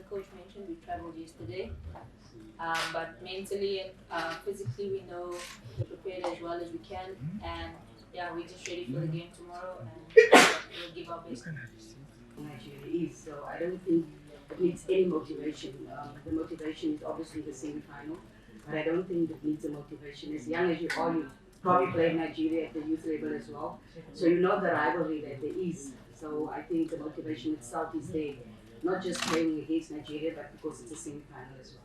coach mentioned, we traveled yesterday. But mentally and physically, we know we're prepared as well as we can. And yeah, we're just ready for the game tomorrow, and we'll give our best. Nigeria is, so I don't think it needs any motivation. The motivation is obviously the semi-final, but I don't think it needs a motivation. As young as you are, you probably played Nigeria at the youth level as well, so you know the rivalry that there is. So I think the motivation itself is there, not just playing against Nigeria, but because it's a semi-final as well.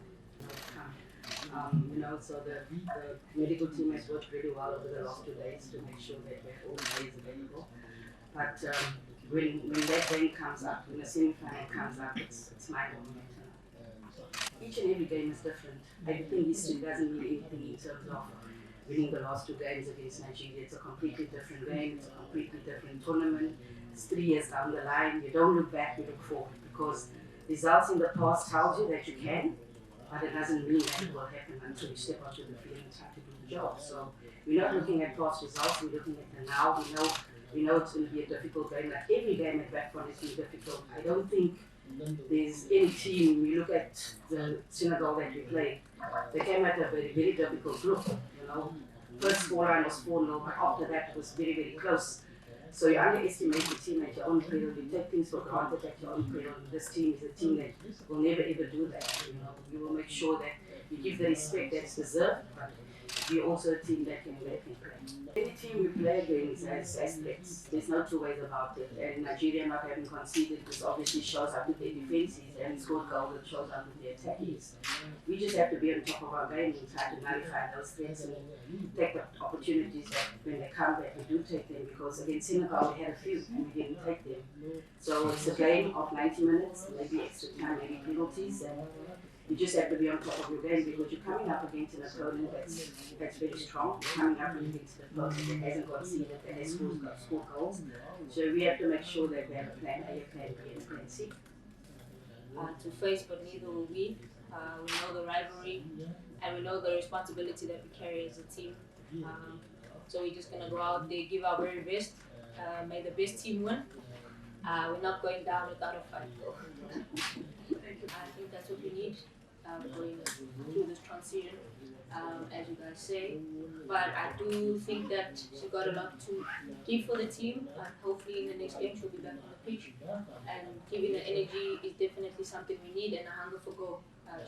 So the medical team has worked really well over the last 2 days to make sure that we have all players available. But when that game comes up, when the semi-final comes up, it's my moment. Each and every game is different. I think history doesn't mean anything in terms of winning the last 2 games against Nigeria. It's a completely different game. It's a completely different tournament. It's 3 years down the line. You don't look back, you look forward, because results in the past tells you that you can, but it doesn't mean that it will happen until you step onto the field and try to do the job. So we're not looking at past results, we're looking at the now. We know it's going to be a difficult game. Like every game at Backfront has been difficult. I don't think there's any team, when you look at the Senegal that we played, they came at a very, very difficult group. First scoreline was 4-0, but after that it was very, very close. So you underestimate the team at your own peril, you take things for granted at your own peril. This team is a team that will never ever do that. You will make sure that you give the respect that's deserved, but we're also a team that can play. Any team we play against has threats. There's no two ways about it. And Nigeria not having conceded, this obviously shows up with their defenses, and scored goals that shows up with their attackies. We just have to be on top of our game and try to nullify those threats and take the opportunities that when they come that we do take them, because against Senegal we had a few and we didn't take them. So it's a game of 90 minutes, maybe extra time, maybe penalties, and you just have to be on top of your game, because you're coming up against an opponent that's very strong. You're coming up against an opponent that hasn't conceded, that has scored goals. So we have to make sure that we have a plan A, a plan B, and a plan C. To face, but neither will we. We know the rivalry, and we know the responsibility that we carry as a team. So we're just going to go out there, give our very best, may the best team win. We're not going down without a fight, though. I think that's what we need going through this transition, as you guys say. But I do think that she's got a lot to give for the team, and hopefully in the next game she'll be back on the pitch. And giving the energy is definitely something we need, and a hunger for goal.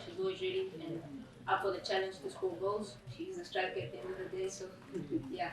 She's always ready and up for the challenge to score goals. She's a striker at the end of the day, so yeah.